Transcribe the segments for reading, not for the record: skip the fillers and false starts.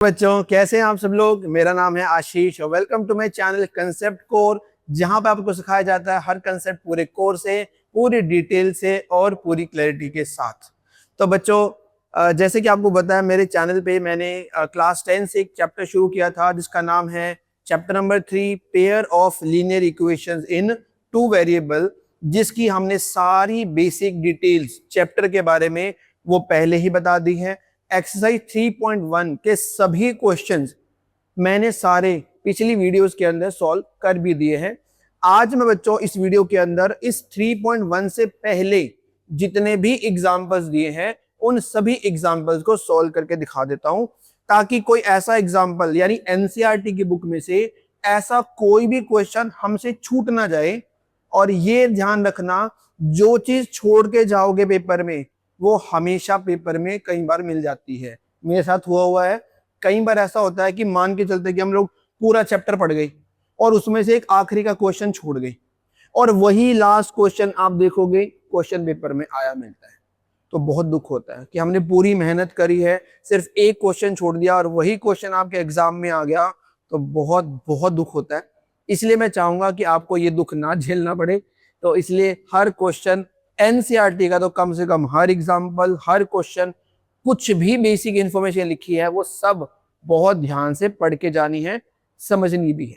बच्चों कैसे हैं आप सब लोग। मेरा नाम है आशीष और welcome to my channel concept core, जहां पे आपको सिखाया जाता है हर कंसेप्ट पूरे कोर से, पूरी डिटेल से और पूरी क्लैरिटी के साथ। तो बच्चों जैसे कि आपको पता है मेरे चैनल पे मैंने क्लास 10 से एक चैप्टर शुरू किया था जिसका नाम है chapter number 3 pair of linear equations in two variable, जिसकी हमने सारी बेसिक डिटेल्स चैप्टर के बारे में वो पहले ही बता दी है। एक्सरसाइज 3.1 के सभी क्वेश्चंस मैंने सारे पिछली वीडियोस के अंदर सॉल्व कर भी दिए हैं। आज मैं बच्चों इस वीडियो के अंदर इस 3.1 से पहले जितने भी एग्जांपल्स दिए हैं उन सभी एग्जांपल्स को सॉल्व करके दिखा देता हूं, ताकि कोई ऐसा एग्जांपल यानी एनसीईआरटी की बुक में से ऐसा कोई भी क्वेश्चन हमसे छूट ना जाए। और ये ध्यान रखना, जो चीज छोड़ के जाओगे पेपर में वो हमेशा पेपर में कई बार मिल जाती है। मेरे साथ हुआ है, कई बार ऐसा होता है कि मान के चलते कि हम लोग पूरा चैप्टर पढ़ गए और उसमें से एक आखिरी का क्वेश्चन छोड़ गए और वही लास्ट क्वेश्चन आप देखोगे क्वेश्चन पेपर में आया मिलता है, तो बहुत दुख होता है कि हमने पूरी मेहनत करी है, सिर्फ एक क्वेश्चन छोड़ दिया और वही क्वेश्चन आपके एग्जाम में आ गया, तो बहुत बहुत दुख होता है। इसलिए मैं चाहूंगा कि आपको ये दुख ना झेलना पड़े, तो इसलिए हर क्वेश्चन एनसीईआरटी का तो कम से कम हर एग्जाम्पल, हर क्वेश्चन, कुछ भी बेसिक इंफॉर्मेशन लिखी है वो सब बहुत ध्यान से पढ़ के जानी है, समझनी भी है।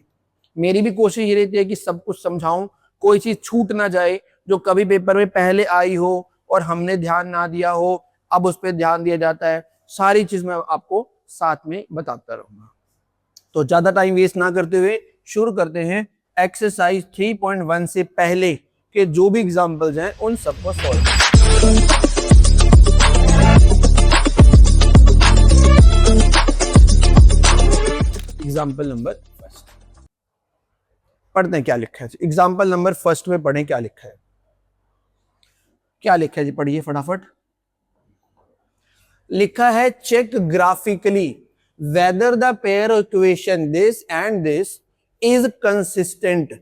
मेरी भी कोशिश ये रहती है कि सब कुछ समझाऊं, कोई चीज छूट ना जाए जो कभी पेपर में पहले आई हो और हमने ध्यान ना दिया हो, अब उस पर ध्यान दिया जाता है। सारी चीज मैं आपको साथ में बताता रहूंगा। तो ज्यादा टाइम वेस्ट ना करते हुए शुरू करते हैं एक्सरसाइज 3.1 से पहले के जो भी एग्जांपल्स हैं उन सबको सॉल्व। एग्जांपल नंबर फर्स्ट पढ़ते हैं क्या लिखा है। एग्जांपल नंबर फर्स्ट में पढ़ें क्या लिखा है। क्या लिखा है जी, पढ़िए फटाफट। लिखा है check graphically whether the pair equation this and this is consistent,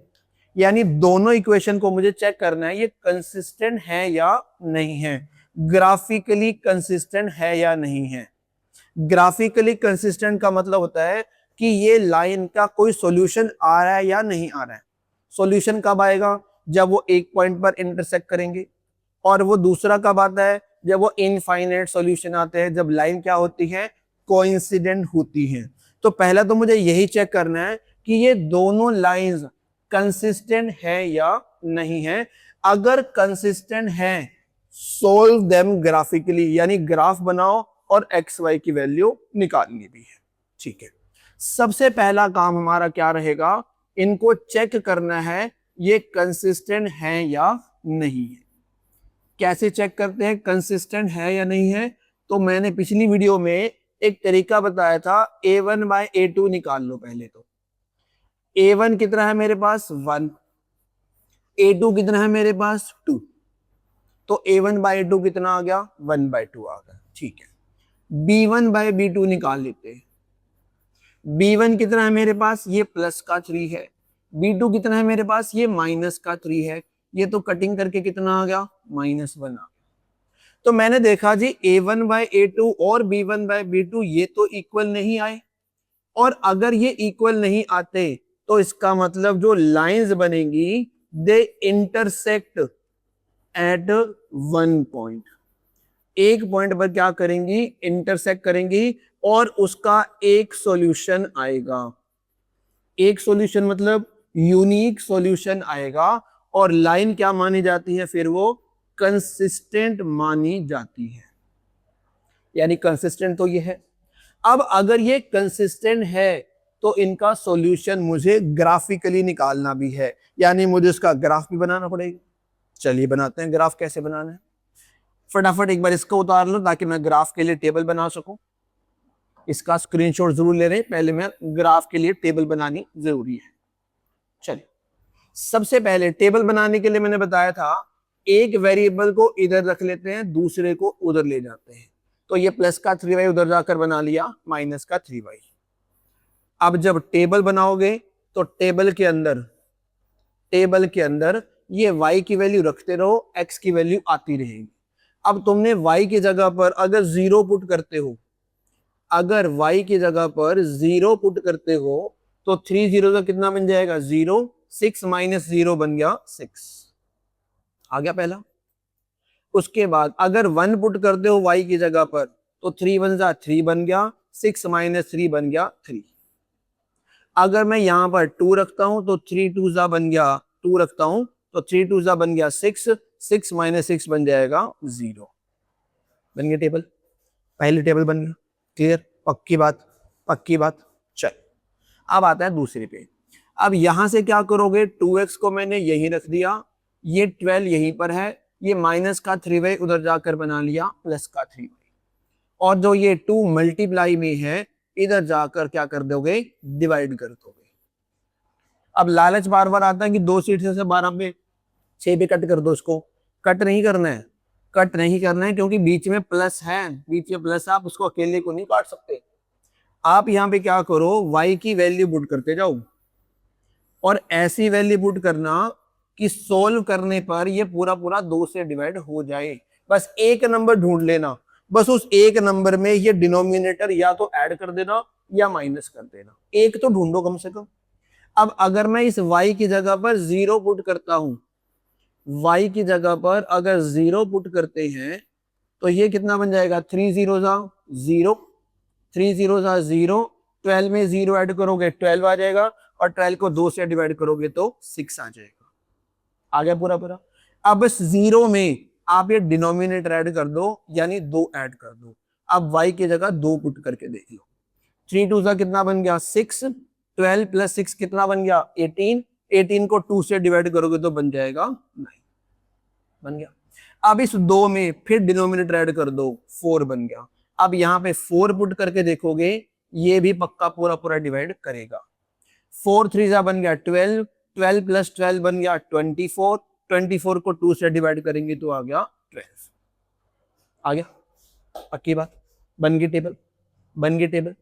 यानी दोनों इक्वेशन को मुझे चेक करना है ये कंसिस्टेंट है या नहीं है। ग्राफिकली कंसिस्टेंट है या नहीं है। ग्राफिकली कंसिस्टेंट का मतलब होता है कि ये लाइन का कोई सॉल्यूशन आ रहा है या नहीं आ रहा है। सॉल्यूशन कब आएगा? जब वो एक पॉइंट पर इंटरसेक्ट करेंगे। और वो दूसरा कब आता है? जब वो इनफाइनाइट सॉल्यूशन आते हैं, जब लाइन क्या होती है? कोइंसिडेंट होती है। तो पहला तो मुझे यही चेक करना है कि ये दोनों लाइंस कंसिस्टेंट है या नहीं है। अगर कंसिस्टेंट है सोल्व देम ग्राफिकली, यानी ग्राफ बनाओ और एक्स वाई की वैल्यू निकालनी भी है। ठीक है, सबसे पहला काम हमारा क्या रहेगा? इनको चेक करना है ये कंसिस्टेंट है या नहीं है। कैसे चेक करते हैं कंसिस्टेंट है या नहीं है? तो मैंने पिछली वीडियो में एक तरीका बताया था, a1 बाय a2 निकाल लो। पहले तो a1 कितना है मेरे पास? 1। a2 कितना है मेरे पास? 2। तो a1 बाय a2 कितना आ गया? 1 बाय 2 आ गया। ठीक है, b1 बाय b2 निकाल लेते हैं। b1 कितना है मेरे पास? ये प्लस का 3 है। b2 कितना है मेरे पास? ये माइनस का 3 है। ये तो कटिंग करके कितना आ गया? -1 आ गया। तो मैंने देखा जी a1 बाय a2 और b1 बाय b2 ये तो इक्वल नहीं आए, और अगर ये इक्वल नहीं आते तो इसका मतलब जो लाइंस बनेंगी they intersect at one point. एक पॉइंट पर क्या करेंगी? इंटरसेक्ट करेंगी और उसका एक सॉल्यूशन आएगा। एक सॉल्यूशन मतलब यूनिक सॉल्यूशन आएगा और लाइन क्या मानी जाती है? फिर वो कंसिस्टेंट मानी जाती है। यानी कंसिस्टेंट तो ये है। अब अगर ये कंसिस्टेंट है तो इनका सॉल्यूशन मुझे ग्राफिकली निकालना भी है, यानी मुझे उसका ग्राफ भी बनाना पड़ेगा। चलिए बनाते हैं ग्राफ। कैसे बनाना है फटाफट एक बार इसको उतार लो ताकि मैं ग्राफ के लिए टेबल बना सकूं। इसका स्क्रीनशॉट जरूर ले रहे हैं, पहले मैं ग्राफ के लिए टेबल बनानी जरूरी है। चलिए, सबसे पहले टेबल बनाने के लिए मैंने बताया था एक वेरिएबल को इधर रख लेते हैं, दूसरे को उधर ले जाते हैं। तो ये प्लस का 3y उधर जाकर बना लिया माइनस का 3y। अब जब टेबल बनाओगे तो टेबल के अंदर ये y की वैल्यू रखते रहो, x की वैल्यू आती रहेगी। अब तुमने y की जगह पर अगर 0 पुट करते हो अगर y की जगह पर 0 पुट करते हो तो 3 जीरो का कितना बन जाएगा 0, 6 माइनस 0 बन गया 6, आ गया पहला। उसके बाद अगर 1 पुट करते हो y की जगह पर तो 3 बन जा 3 बन गया, 6 माइनस 3 बन गया 3। अगर मैं यहां पर 2 रखता हूं तो 3 2 जा बन गया 2 रखता हूं तो 3 2 जा बन गया 6, 6 माइनस 6 बन जाएगा 0। बन गया टेबल, पहली टेबल बन गया। क्लियर, पक्की बात, पक्की बात। चल अब आता है दूसरे पे। अब यहां से क्या करोगे, 2x को मैंने यही रख दिया, ये 12 यहीं पर है, ये माइनस का 3y उधर जाकर बना लिया प्लस का 3y, और जो ये 2 मल्टीप्लाई में है इधर जाकर क्या कर दोगे डिवाइड कर दोगे। अब लालच बार बार आता है कि 2 सीट से 12 पे 6 पे कट कर दो, इसको कट नहीं करना है, कट नहीं करना है क्योंकि बीच में प्लस है, बीच में प्लस, आप उसको अकेले को नहीं काट सकते। आप यहाँ पे क्या करो, y की वैल्यू पुट करते जाओ और ऐसी वैल्यू पुट करना कि सोल्व करने पर ये पूरा पूरा 2 से डिवाइड हो जाए। बस एक नंबर ढूंढ लेना, बस उस एक नंबर में ये डिनोमिनेटर या तो ऐड कर देना या माइनस कर देना, एक तो ढूंढो कम से कम। अब अगर मैं इस y की जगह पर 0 पुट करता हूं, y की जगह पर अगर 0 पुट करते हैं तो ये कितना बन जाएगा 3 0 जा 0, 3 0 जा 0, 12 में 0 ऐड करोगे 12 आ जाएगा और 12 को 2 से डिवाइड करोगे तो 6 आ जाएगा। आ गया पूरा पूरा। अब इस 0 में आप ये डिनोमिनेटर ऐड कर दो यानी 2 ऐड कर दो। अब y की जगह 2 पुट करके देख लो, 3 2 जा कितना बन गया 6, 12 प्लस 6 कितना बन गया 18, 18 को 2 से डिवाइड करोगे तो बन जाएगा 9, बन गया। अब इस 2 में फिर डिनोमिनेटर ऐड कर दो 4 बन गया। अब यहाँ पे 4 पुट करके देखोगे ये भी पक्का पूरा पूरा डिवाइड करेगा। 4 3 जा बन गया 12, 12 प्लस 12 बन गया 24, 24 को 2 से डिवाइड करेंगे तो आ गया 12। आ गया, पक्की बात, बन गई टेबल, बन गई टेबल।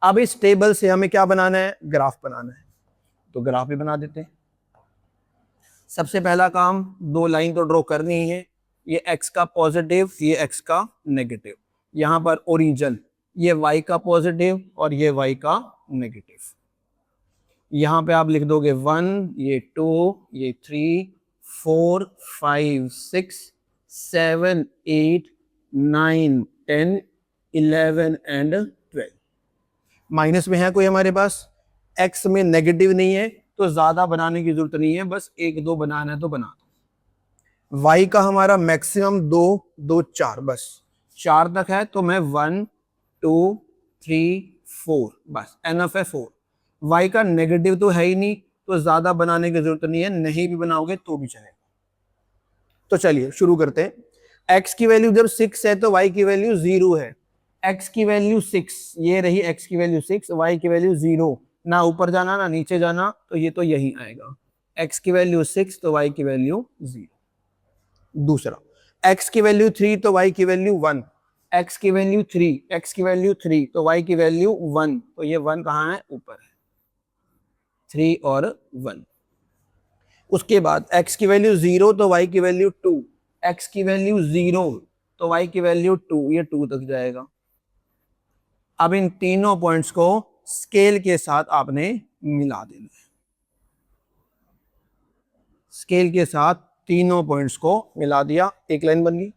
अब इस टेबल से हमें क्या बनाना है, ग्राफ बनाना है, तो ग्राफ भी बना देते हैं। सबसे पहला काम 2 लाइन तो ड्रॉ करनी ही है, ये x का पॉजिटिव ये x का नेगेटिव, यहां पर ओरिजिन ये y का पॉजिटिव और ये y का नेगेटिव। यहां पे आप लिख दोगे 1, ये 2, ये 3, 4 5 6 7 8 9 10 11 एंड 12। माइनस में है कोई हमारे पास, x में नेगेटिव नहीं है तो ज्यादा बनाने की जरूरत नहीं है, बस 1 2 बनाना है तो बना दो। y का हमारा मैक्सिमम 2 2 4, बस 4 तक है तो मैं 1 2 3 4 बस एनफ है 4। y का नेगेटिव तो है ही नहीं तो ज्यादा बनाने की जरूरत नहीं है, नहीं भी बनाओगे तो भी चलेगा। तो चलिए शुरू करते हैं। x की वैल्यू जब 6 है तो y की वैल्यू 0 है, x की वैल्यू 6, ये रही x की वैल्यू 6, y की वैल्यू 0, ना ऊपर जाना ना नीचे जाना तो ये तो यही आएगा, x की वैल्यू 6 तो y की वैल्यू 0। दूसरा x की वैल्यू 3 तो y की वैल्यू 1, x की वैल्यू 3, x की वैल्यू 3 तो y की वैल्यू 1, तो ये 1 कहाँ है ऊपर है, 3 और 1। उसके बाद x की वैल्यू 0 तो y की वैल्यू 2, x की वैल्यू 0 तो y की वैल्यू 2, ये 2 तक जाएगा। अब इन तीनों पॉइंट्स को स्केल के साथ आपने मिला देना है, स्केल के साथ तीनों पॉइंट्स को मिला दिया, एक लाइन बन गई।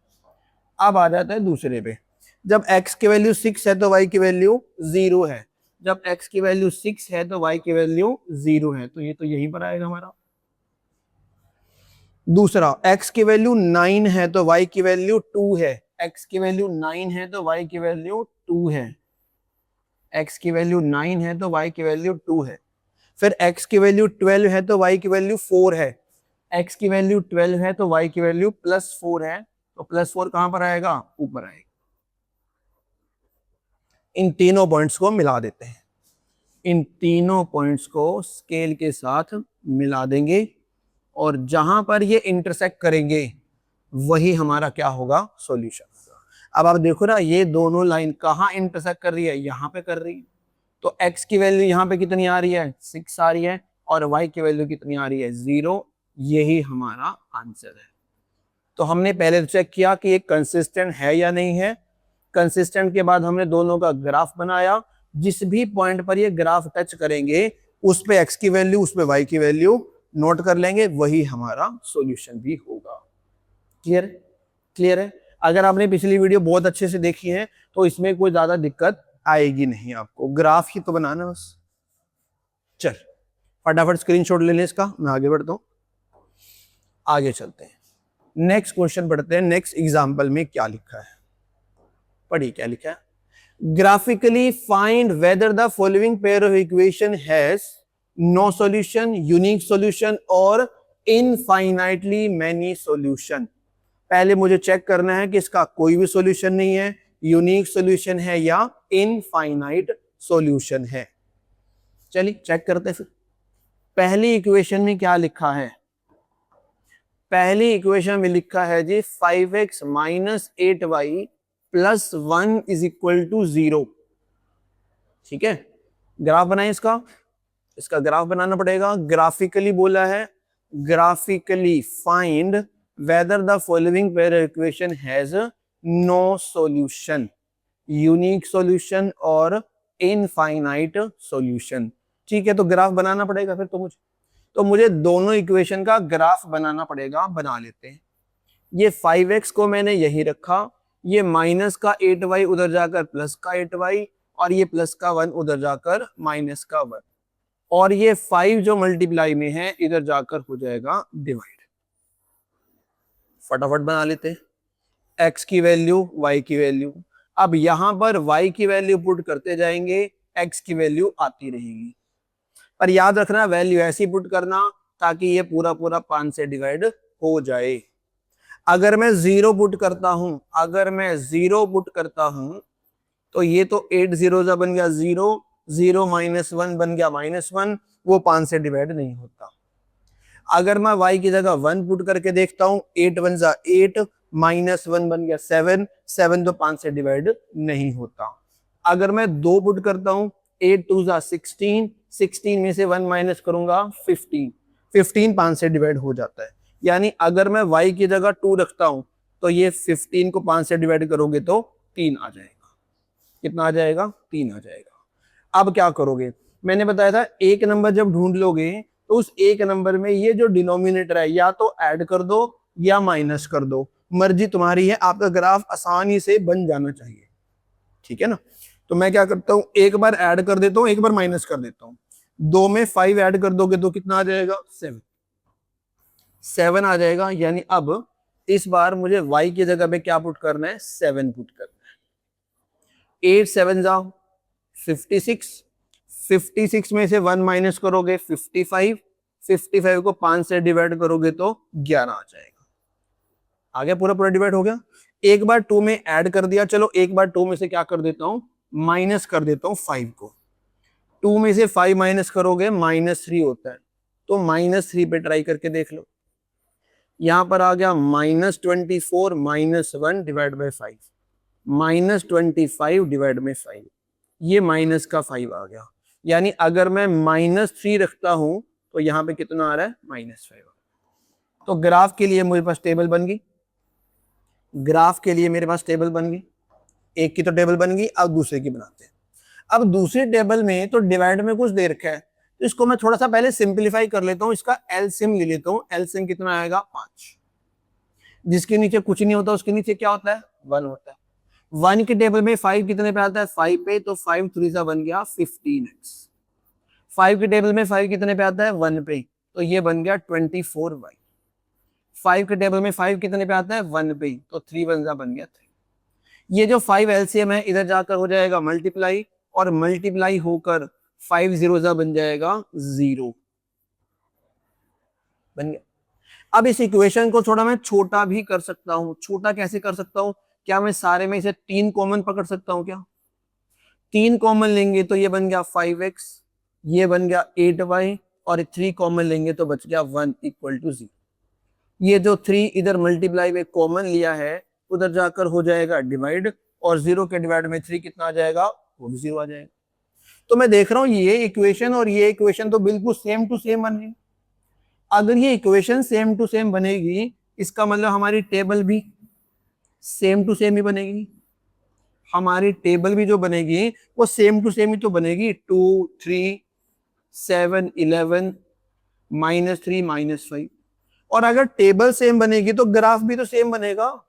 अब आ जाता है दूसरे पे, जब x की वैल्यू 6 है तो y की वैल्यू 0 है, जब x की वैल्यू 6 है तो y की वैल्यू 0 है, तो ये तो यहीं पर आएगा हमारा। दूसरा x की वैल्यू 9 है तो y की वैल्यू 2 है, x की वैल्यू 9 है तो y की वैल्यू 2 है, x की वैल्यू 9 है तो y की वैल्यू 2 है। फिर x की वैल्यू 12 है तो y की वैल्यू 4 है, x की वैल्यू 12 है तो y की वैल्यू +4 है, तो +4 कहां पर आएगा ऊपर आएगा। इन तीनों पॉइंट्स को मिला देते हैं, इन तीनों पॉइंट्स को स्केल के साथ मिला देंगे और जहां पर ये इंटरसेक्ट करेंगे वही हमारा क्या होगा सॉल्यूशन होगा। अब आप देखो ना ये दोनों लाइन कहां इंटरसेक्ट कर रही है, यहां पे कर रही है, तो x की वैल्यू यहां पे कितनी आ रही है 6 आ रही है और y की वैल्यू कितनी आ रही है 0, यही हमारा आंसर है। तो हमने पहले चेक किया कि ये कंसिस्टेंट है या नहीं है, कंसिस्टेंट के बाद हमने दोनों का ग्राफ बनाया, जिस भी पॉइंट पर ये ग्राफ टच करेंगे उस पे x की वैल्यू, उस पे y की वैल्यू नोट कर लेंगे, वही हमारा सॉल्यूशन भी होगा। क्लियर है? क्लियर है? अगर आपने पिछली वीडियो बहुत अच्छे से देखी है तो इसमें कोई ज्यादा दिक्कत आएगी नहीं आपको, ग्राफ ही तो बनाना बस। चल फटाफट स्क्रीनशॉट ले लें इसका, मैं आगे बढ़ता हूं। आगे चलते हैं, नेक्स्ट क्वेश्चन पढ़ते हैं। नेक्स्ट एग्जांपल में क्या लिखा है, पढ़िए क्या लिखा है। Graphically find whether the following pair of equation has no solution, unique solution और इनफाइनाइटली मैनी सॉल्यूशन। पहले मुझे चेक करना है कि इसका कोई भी सॉल्यूशन नहीं है, यूनिक सॉल्यूशन है या इनफाइनाइट सॉल्यूशन है। चलिए चेक करते हैं फिर। पहली इक्वेशन में क्या लिखा है? पहली इक्वेशन में लिखा है जी 5x minus 8y plus 1 is equal to 0। ठीक है, ग्राफ बनाए इसका, इसका ग्राफ बनाना पड़ेगा। ग्राफिकली बोला है, graphically find whether the following pair equation has no solution, unique solution और इनफाइनाइट सॉल्यूशन। ठीक है, तो ग्राफ बनाना पड़ेगा फिर तो मुझे दोनों इक्वेशन का ग्राफ बनाना पड़ेगा। बना लेते हैं। ये 5x को मैंने यही रखा, ये माइनस का 8y उधर जाकर प्लस का 8y, और ये प्लस का 1 उधर जाकर माइनस का 1, और ये 5 जो मल्टीप्लाई में है इधर जाकर हो जाएगा डिवाइड। फटाफट बना लेते हैं। x की वैल्यू, y की वैल्यू। अब यहां पर y की वैल्यू पुट करते जाएंगे, x की वैल्यू आती रहेगी, पर याद रखना वैल्यू ऐसी पुट करना ताकि ये पूरा पूरा 5 से डिवाइड हो जाए। अगर मैं 0 पुट करता हूं, अगर मैं 0 पुट करता हूं तो ये तो 8 0 बन गया 0, 0 माइनस 1 बन गया माइनस 1, वो 5 से डिवाइड नहीं होता। अगर मैं y की जगह 1 पुट करके देखता हूं, 8 1 जा 8, माइनस 1 बन गया 7, 7 तो 5 से डिवाइड नहीं होता। अगर मैं 2 पुट करता हूं, 8 2 जा 16, 16 में से 1 माइनस करूंगा 15, 15 5 से डिवाइड हो जाता है। यानी अगर मैं y की जगह 2 रखता हूं तो ये 15 को 5 से डिवाइड करोगे तो 3 आ जाएगा। कितना आ जाएगा? 3 आ जाएगा। अब क्या करोगे, मैंने बताया था एक नंबर जब ढूंढ लोगे तो उस एक नंबर में ये जो डिनोमिनेटर है या तो ऐड कर दो या माइनस कर दो, मर्जी तुम्हारी है। आपका ग्राफ आसानी से बन जाना चाहिए, ठीक है ना। तो मैं क्या करता हूं, एक बार ऐड कर देता हूं, एक बार माइनस कर देता हूं। 2 में 5 ऐड कर दोगे तो कितना आ जाएगा? 7, 7 आ जाएगा। यानी अब इस बार मुझे y की जगह पे क्या पुट करना है? 7 पुट करना है। 8 7 जाओ 56, 56 में से 1 माइनस करोगे 55, 55 को 5 से डिवाइड करोगे तो 11 आ जाएगा। आ गया, पूरा पूरा डिवाइड हो गया। एक बार 2 में ऐड कर दिया, चलो एक बार 2 में से क्या कर देता हूं? माइनस कर देता हूं 5 को। 2 में से 5 माइनस करोगे -3 होता है, तो -3 पे ट्राई करके देख लो। यहां पर आ गया -24 minus 1 divide by 5, -25 divide by 5, ये माइनस का 5 आ गया। यानी अगर मैं -3 रखता हूं तो यहां पे कितना आ रहा है? -5। तो ग्राफ के लिए मेरे पास टेबल बन गई, ग्राफ के लिए मेरे पास टेबल बन गई। एक की तो टेबल बन गई, अब दूसरे की बनाते हैं। अब दूसरी टेबल में तो डिवाइड में कुछ दे रखा है, तो इसको मैं थोड़ा सा पहले सिंपलीफाई कर लेता हूं। इसका एलसीएम ले लेता हूं। एलसीएम कितना आएगा? 5। जिसके नीचे कुछ नहीं होता उसके नीचे क्या होता है? 1 होता है। 1 की टेबल में 5 कितने पे आता है? 5 पे, तो 5 3 सा बन गया 15x। 5 की टेबल में 5 कितने पे आता है? 1 पे, तो ये बन गया 24y। 5 के टेबल में 5 कितने पे आता है? 1 पे, तो 3 1 जा बन गया 3। ये जो 5 एलसीएम है इधर जाकर हो जाएगा मल्टीप्लाई, और मल्टीप्लाई होकर 5 0 जा बन जाएगा 0, बन गया। अब इस इक्वेशन को थोड़ा मैं छोटा भी कर सकता हूं। छोटा कैसे कर सकता हूं? क्या मैं सारे में इसे 3 कॉमन पकड़ सकता हूं? क्या 3 कॉमन लेंगे तो ये बन गया 5x, ये बन गया 8y, और 3 कॉमन लेंगे तो बच गया 1 इक्वल टू 0। ये जो 3 इधर मल्टीप्लाई में कॉमन लिया है उधर जाकर हो जाएगा डिवाइड, और 0 के डिवाइड में 3 कितना आ जाएगा? वो भी 0 आ जाएगा। तो मैं देख रहा हूं ये इक्वेशन और ये इक्वेशन तो बिल्कुल सेम टू सेम बन रही। अगर ये इक्वेशन सेम टू सेम बनेगी, इसका मतलब हमारी टेबल भी सेम टू सेम ही बनेगी। हमारी टेबल भी जो बनेगी वो सेम टू सेम ही तो बनेगी, 2 3 7 11 -3 -5। और अगर टेबल सेम बनेगी तो ग्राफ भी तो सेम बनेगा,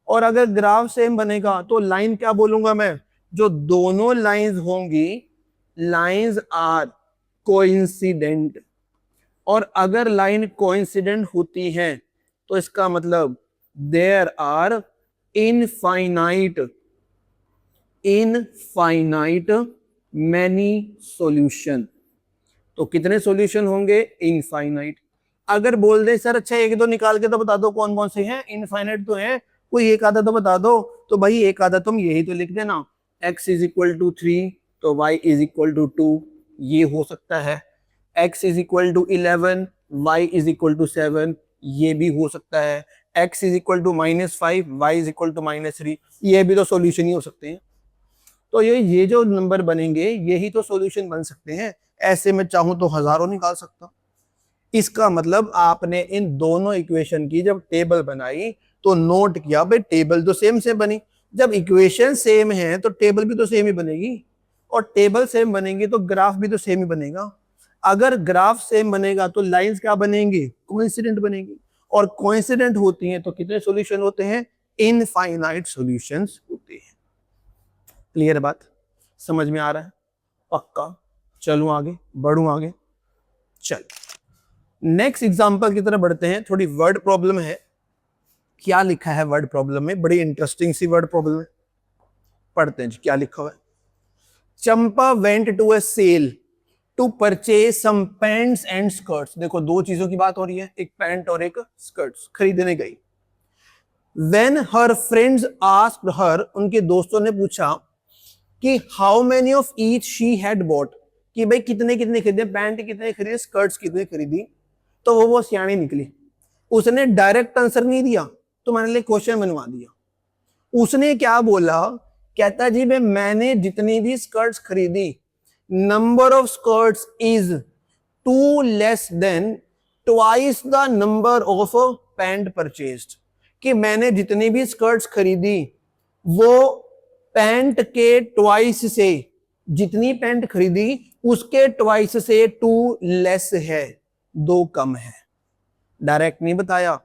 और अगर ग्राफ सेम बनेगा तो लाइन क्या बोलूंगा मैं, जो दोनों लाइंस होंगी, लाइंस आर कोइंसिडेंट। और अगर लाइन कोइंसिडेंट होती है तो इसका मतलब there are infinite many solution. तो कितने सॉल्यूशन होंगे, इनफाइनाइट। अगर बोल दे सर अच्छा एक दो निकाल के तो बता दो कौन कौन से हैं, इनफाइनाइट तो है, कोई एक आधा तो बता दो, तो भाई एक आधा तुम यही तो लिख देना, x इज इक्वल टू 3 तो y इज इक्वल टू 2, ये हो सकता है। x is equal to 11 y is equal to 7, ये भी हो सकता है। x is equal to -5 y is equal to -3, ये भी तो सॉल्यूशन ही हो सकते हैं। तो ये जो नंबर बनेंगे यही तो सॉल्यूशन बन सकते हैं। ऐसे में चाहूं तो हजारों निकाल सकता। इसका मतलब आपने इन दोनों इक्वेशन की जब टेबल बनाई तो नोट किया भाई टेबल तो सेम से बनी। जब इक्वेशन सेम है तो टेबल भी तो सेम ही बनेगी, और टेबल सेम बनेगी तो ग्राफ भी तो सेम ही बनेगा। अगर ग्राफ सेम बनेगा तो लाइंस क्या बनेंगी, कोइंसिडेंट बनेगी, और कोइंसिडेंट होती हैं तो कितने सॉल्यूशन होते हैं, इनफाइनाइट सॉल्यूशंस होते हैं। क्लियर बात, समझ में आ रहा है, पक्का। चलूं आगे, बढ़ूं आगे, चल नेक्स्ट एग्जांपल की तरफ बढ़ते हैं। थोड़ी वर्ड प्रॉब्लम है, क्या लिखा है वर्ड प्रॉब्लम में, बड़ी इंटरेस्टिंग सी वर्ड प्रॉब्लम है, पढ़ते हैं जी क्या लिखा हुआ है। Champa went to a sale to purchase some pants and skirts. देखो दो चीजों की बात हो रही है, एक पैंट और एक स्कर्ट्स खरीदने गई। When her friends asked her, उनके दोस्तों ने पूछा कि how many of each she had bought, कि भाई कितने कितने खरीदे, पैंट कितने खरीदे, स्कर्ट्स कितने खरीदी। तो वो सियाणी निकली, उसने डायरेक्ट आंसर नहीं दिया, तुम्हारे लिए क्वेश्चन बनवा दिया। उसने क्या बोला, कहता जी भाई मैंने जितनी भी स्कर्ट्स खरीदी, number of skirts is 2 less than twice the number of pant purchased, कि मैंने जितनी भी स्कर्ट्स खरीदी वो पैंट के ट्वाइस से, जितनी पैंट खरीदी उसके ट्वाइस से 2 लेस है, 2 कम है। डायरेक्ट नहीं बताया,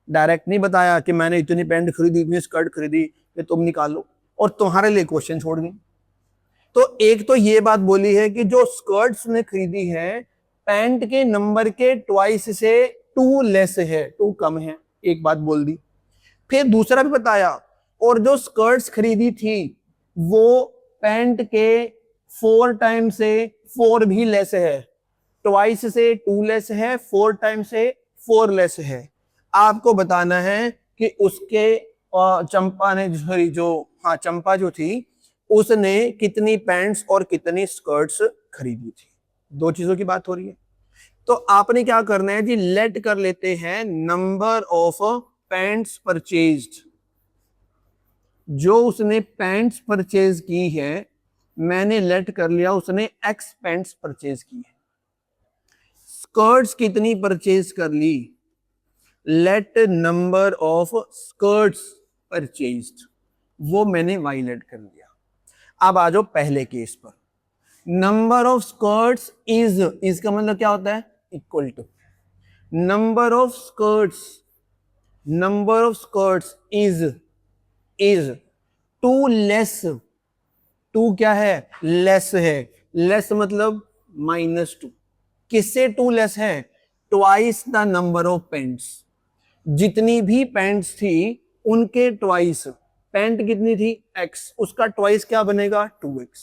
डायरेक्ट नहीं बताया कि मैंने इतनी पैंट खरीदी, इतनी स्कर्ट खरीदी, कि तुम निकालो, और तुम्हारे लिए क्वेश्चन छोड़ दी। तो एक तो ये बात बोली है कि जो स्कर्ट्स ने खरीदी है पैंट के नंबर के ट्वाइस से 2 लेस है, 2 कम है, एक बात बोल दी। फिर दूसरा भी बताया, और जो स्कर्ट्स खरीदी थी वो पैंट के 4 टाइम से 4 भी लेस है, ट्वाइस से 2 लेस है, 4 टाइम से 4 लेस है। आपको बताना है कि उसके चंपा ने चंपा जो थी उसने कितनी पैंट्स और कितनी स्कर्ट्स खरीदी थी। 2 चीजों की बात हो रही है। तो आपने क्या करना है जी, लेट कर लेते हैं नंबर ऑफ पैंट्स परचेज्ड, जो उसने पैंट्स परचेज की है मैंने लेट कर लिया उसने एक्स पैंट्स परचेज की है। स्कर्ट्स कितनी परचेज कर ली, let number of skirts purchased, वो मैंने वाई लेट कर लिया। अब आ जाओ पहले केस पर, नंबर ऑफ स्कर्ट्स इज, इसका मतलब क्या होता है, equal to number of skirts, number of skirts is 2 less, 2 क्या है, लेस है, लेस मतलब -2, किससे 2 लेस है, twice the number of pants, जितनी भी पैंट्स थी उनके ट्वाइस, पैंट कितनी थी x, उसका ट्वाइस क्या बनेगा 2x।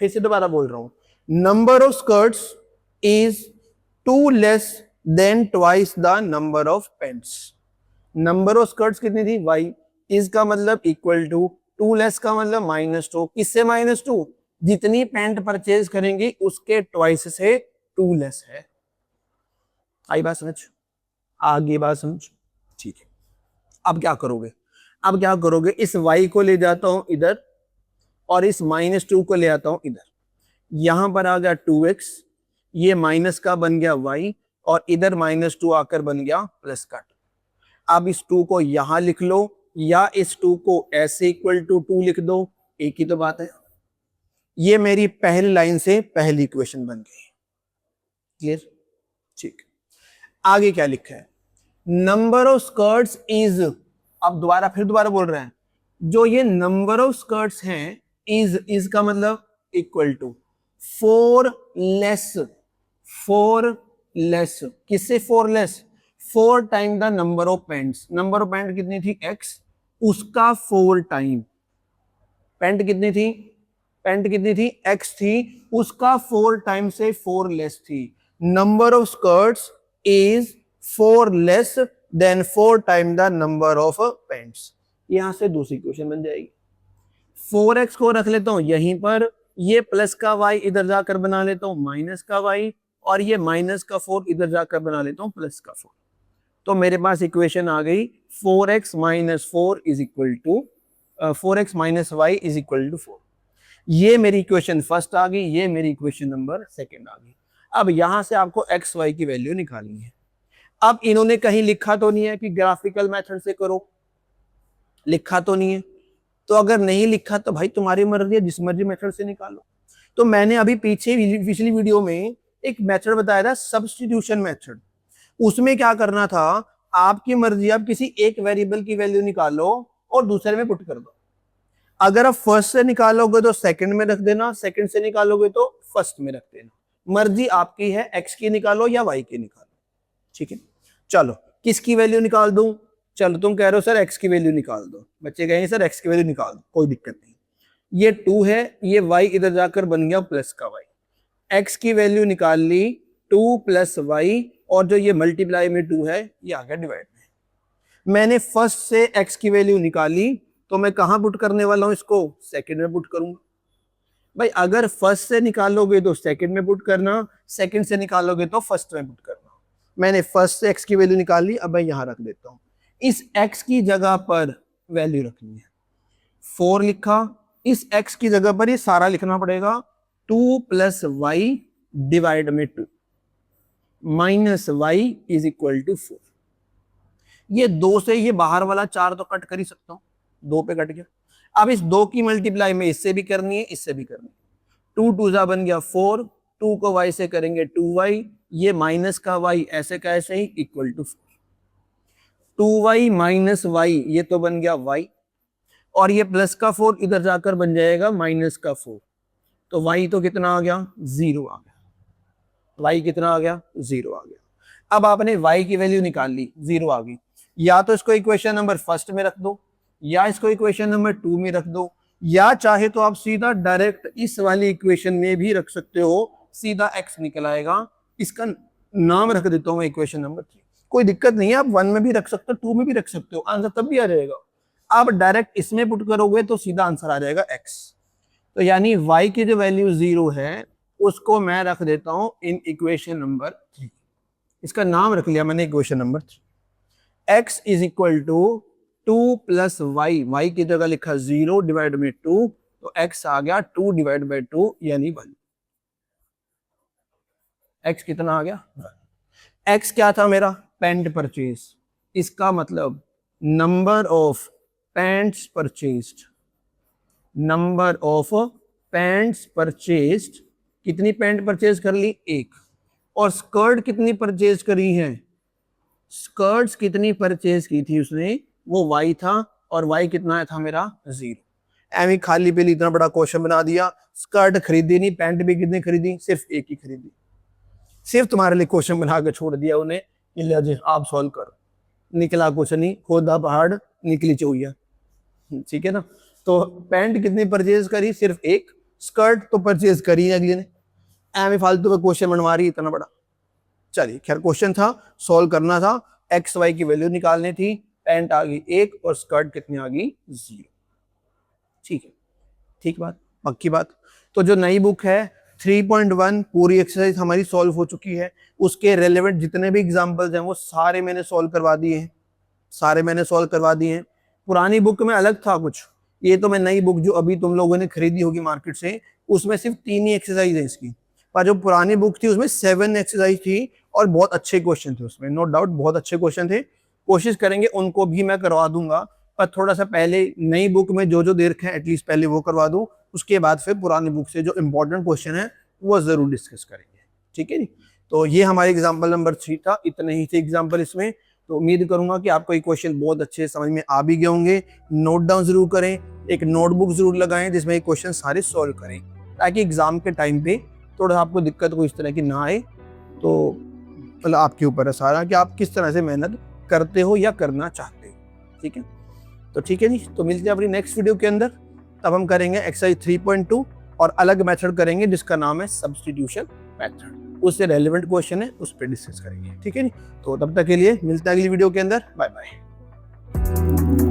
फिर से दोबारा बोल रहा हूं, number of skirts is 2 less than twice the number of pants. Number of skirts कितनी थी y, इसका मतलब इक्वल टू 2 लेस का मतलब -2, किससे -2, जितनी पैंट परचेज करेंगे उसके ट्वाइस से 2 लेस है। आई बात समझ, आगे बात समझ, ठीक है। अब क्या करोगे, अब क्या करोगे, इस y को ले जाता हूं इधर और इस -2 को ले आता हूं इधर, यहां पर आ गया 2x, ये माइनस का बन गया y, और इधर -2 आकर बन गया प्लस का। अब इस 2 को यहां लिख लो या इस 2 को ऐसे इक्वल टू 2 लिख दो, एक ही तो बात है। ये मेरी पहली लाइन से पहली इक्वेशन बन गई। क्लियर? ठीक। आगे क्या लिखा है? नंबर ऑफ स्कर्ट्स इज, अब फिर दोबारा बोल रहे हैं, जो ये नंबर ऑफ स्कर्ट्स हैं, इज का मतलब इक्वल टू 4 लेस, किससे 4 less? 4 time the number of pants. Number of pant कितनी थी? x, उसका 4 टाइम। पैंट कितनी थी? x थी, उसका 4 टाइम से 4 लेस थी। Number of skirts is 4 less than 4 time the number of pants. यहां से दूसरी क्वेश्चन बन जाएगी। 4x को रख लेता हूं यहीं पर, ये प्लस का y इधर जाकर बना लेता हूं माइनस का y, और ये माइनस का 4 इधर जाकर बना लेता हूं प्लस का 4। तो मेरे पास इक्वेशन आ गई 4x minus 4 is equal to 4x minus y is equal to 4। ये मेरी इक्वेशन फर्स्ट आ गई, ये मेरी इक्वेशन नंबर सेकंड आ गई। अब यहां से आपको x y की वैल्यू निकालनी है। अब इन्होंने कहीं लिखा तो नहीं है कि ग्राफिकल मेथड से करो, लिखा तो नहीं है। तो अगर नहीं लिखा तो भाई तुम्हारी मर्जी है, जिस मर्जी मेथड से निकालो। तो मैंने अभी पिछली वीडियो में एक मेथड बताया था, सब्स्टिट्यूशन मेथड। उसमें क्या करना था, आपकी मर्जी, आप किसी एक वेरिएबल की वैल्यू निकालो और दूसरे में पुट कर दो। अगर आप फर्स्ट से निकालोगे तो सेकंड में रख देना, सेकंड से निकालोगे तो फर्स्ट में रख देना। मर्जी आपकी है, एक्स की निकालो या वाई की निकालो। ठीक है, चलो किसकी वैल्यू निकाल दूं? चलो तुम कह रहे हो सर एक्स की वैल्यू निकाल दो, बच्चे कहेंगे सर एक्स की वैल्यू निकाल दो, कोई दिक्कत नहीं। ये 2 है, ये y इधर जाकर बन गया प्लस का y। x की वैल्यू निकाल ली 2 प्लस y, और जो ये मल्टीप्लाई में 2 है ये आ गया डिवाइड में। मैंने फर्स्ट से x की वैल्यू निकाली, तो मैं कहां पुट करने वाला हूं इसको? सेकंड में पुट करूंगा। भाई अगर फर्स्ट से निकालोगे तो सेकंड में पुट करना, सेकंड से निकालोगे तो फर्स्ट में पुट करना। मैंने फर्स्ट से x की वैल्यू निकाल ली, अब मैं यहां रख देता हूं। इस x की जगह पर वैल्यू रखनी है, 4 लिखा, इस x की जगह पर ये सारा लिखना पड़ेगा 2 प्लस वाई डिवाइड में 2 minus Y is equal to 4। ये 2 से ये बाहर वाला 4 तो कट कर ही सकता हूं, 2 पे कट गया। अब इस 2 की मल्टीप्लाई में इससे भी करनी है, इससे भी करनी है। 2 2 बन गया 4, 2 को y से करेंगे 2y, ये माइनस का y ऐसे का ऐसे ही equal to 4। 2y minus y, ये तो बन गया y, और ये प्लस का 4 इधर जाकर बन जाएगा माइनस का 4। तो y तो कितना आ गया? 0 आ गया। y कितना आ गया? 0 आ गया। अब आपने y की वैल्यू निकाल ली, 0 आ गई। या तो इसको इक्वेशन नंबर फर्स्ट में रख दो, या इसको इक्वेशन नंबर 2 में रख दो, या चाहे तो आप सीधा डायरेक्ट इस वाली इक्वेशन में भी रख सकते हो, सीधा x निकल आएगा। इसका नाम रख देता हूं मैं इक्वेशन नंबर 3, कोई दिक्कत नहीं है। आप 1 में भी रख सकते हो, 2 में भी रख सकते हो, आंसर तब भी आ जाएगा। आप डायरेक्ट इसमें पुट करोगे तो सीधा आंसर आ जाएगा x। तो यानी y की जो वैल्यू 0 है उसको मैं रख देता हूं इन इक्वेशन नंबर 3। इसका नाम रख लिया मैंने equation number 3। x is equal टू 2 प्लस वाई, वाई की जगह लिखा 0 डिवाइड में 2, तो x आ गया 2 डिवाइड बाई 2 यानी 1। x कितना आ गया? x क्या था मेरा? Pant purchase. इसका मतलब number of pants purchased, number of pants purchased, कितनी पैंट परचेज कर ली? 1। और स्कर्ट कितनी परचेज करी है? स्कर्ट्स कितनी परचेज की थी उसने? वो y था, और y कितना था मेरा? 0। एमी खाली पे इतना बड़ा क्वेश्चन बना दिया, स्कर्ट खरीदी नहीं, पैंट भी कितनी खरीदी? सिर्फ 1 ही खरीदी। सिर्फ तुम्हारे लिए क्वेश्चन बना के छोड़ दिया उन्हें कि ले जी आप सॉल्व करो। निकला कुछ नहीं, खोदा पहाड़ निकली चौया। ठीक है ना? तो पैंट कितनी परचेज करी? सिर्फ 1। स्कर्ट तो परचेज करी है अगले ने, एम फालतू का क्वेश्चन बनवा रही इतना बड़ा। चलिए खैर, क्वेश्चन था, सॉल्व करना था, एक्स वाई की वैल्यू निकालनी थी। पैंट आ गई 1 और स्कर्ट कितनी आ गई? 0। ठीक है, ठीक बात, पक्की बात। तो जो नई बुक है 3.1 पूरी एक्सरसाइज हमारी सॉल्व हो चुकी है। उसके रेलेवेंट जितने भी एग्जांपल्स हैं वो सारे मैंने सॉल्व करवा दिए हैं, सारे मैंने सॉल्व करवा दिए हैं। पुरानी बुक में अलग था कुछ, ये तो मैं नई बुक जो अभी तुम लोगों ने खरीदी होगी मार्केट से, उसमें सिर्फ 3 ही एक्सरसाइज है इसकी। पर जो पुरानी बुक थी उसमें 7 एक्सरसाइज थी और बहुत अच्छे क्वेश्चन थे उसमें, नो डाउट बहुत अच्छे क्वेश्चन थे। कोशिश करेंगे उनको भी मैं करवा दूंगा, पर थोड़ा सा पहले नई बुक में जो जो दे रखे हैं एटलीस्ट पहले वो करवा दूं, उसके बाद फिर पुरानी बुक से जो इंपॉर्टेंट क्वेश्चन है वो जरूर डिस्कस करेंगे। ठीक है जी। तो ये हमारे एग्जाम्पल नंबर 3 था, इतने ही थे एग्जाम्पल इसमें। तो उम्मीद करूंगा कि आपको ये क्वेश्चन बहुत अच्छे समझ में आ भी गए होंगे। नोट डाउन जरूर करें, एक नोटबुक जरूर लगाएं जिसमें ये क्वेश्चन सारे सॉल्व करें, ताकि एग्जाम के टाइम पे थोड़ा आपको दिक्कत कोई इस तरह की ना आए। तो मतलब आपके ऊपर है सारा कि आप किस तरह से मेहनत करते हो या करना चाहते हो। ठीक है, तो ठीक है जी। तो मिलते हैं अपनी नेक्स्ट वीडियो के अंदर, तब हम करेंगे एक्सरसाइज 3.2 और अलग मेथड करेंगे जिसका नाम है सब्स्टिट्यूशन मेथड। उससे रेलेवेंट क्वेश्चन है, उस पर डिस्कस करेंगे। ठीक है जी। तो तब तक के लिए मिलते हैं अगली वीडियो के अंदर। Bye bye.